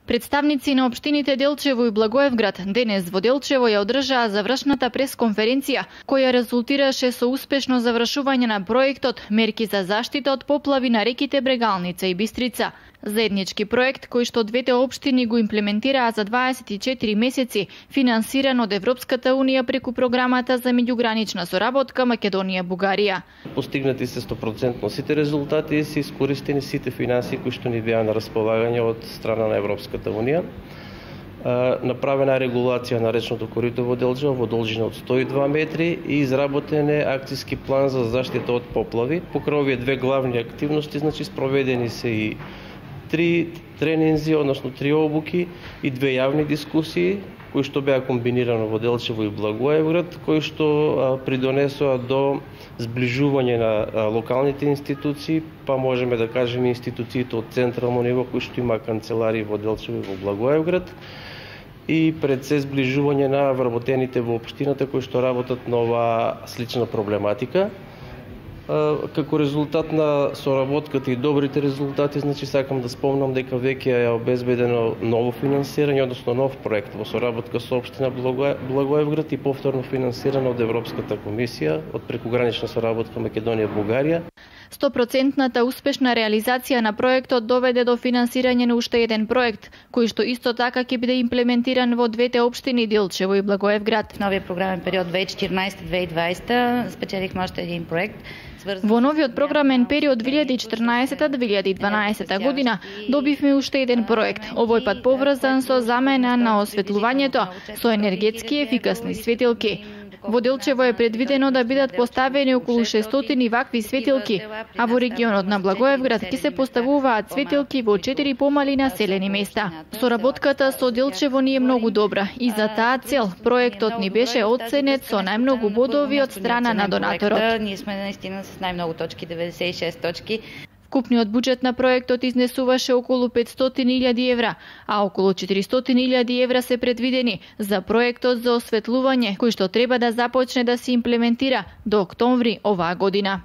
Представници на општините Делчево и Благоевград денес во Делчево ја одржаа завршната пресконференција, која резултираше со успешно завршување на проектот Мерки за заштита од поплави на реките Брегалница и Бистрица. Заеднички проект кој што двете општини го имплементираа за 24 месеци, финансиран од Европската унија преку програмата за меѓугранична соработка Македонија-Бугарија. Постигнати се 100% сите резултати и се искористени сите финанси кои што ни беа на располагање од страна на Европската унија. Направена е регулација на речното корито во Делчево во должина од 102 метри и изработен е акцијски план за заштита од поплави. Покрај овие две главни активности, спроведени се и 3 тренинзи, односно 3 обуки и 2 јавни дискусии, кои што беа комбинирано во Делчево и Благоевград, кои што придонесоа до зближување на локалните институции, па можеме да кажеме институциите од централно ниво, кои што има канцеларии во Делчево и во Благоевград, и пред се зближување на вработените во општината кои што работат на оваа слична проблематика. Како резултат на соработката и добрите резултати, сакам да спомнам дека веќе е обезбедено ново финансирање, односно нов проект во соработка со општина Благоевград и повторно финансирано од Европската комисија од прекугранична соработка Македонија-Бугарија. 100% успешна реализација на проектот доведе до финансирање на уште еден проект, кој што исто така ќе биде имплементиран во двете општини Делчево и Благоевград. Новиот програмен период 2014-2020 спечелихме уште еден проект. Во новиот програмен период 2014-2012 година добивме уште еден проект, овој пат поврзан со замена на осветлувањето со енергетски ефикасни светилки. Во Делчево е предвидено да бидат поставени околу 600 вакви светилки, а во регионот на Благоевград ќе се поставуваат светилки во 4 помали населени места. Соработката со Делчево ни е многу добра и за таа цел проектот ни беше оценет со најмногу бодови од страна на донаторот. Ние сме наистина с најмногу точки, 96 точки. Вкупниот буџет на проектот изнесуваше околу 500.000 евра, а околу 400.000 евра се предвидени за проектот за осветлување, кој што треба да започне да се имплементира до октомври оваа година.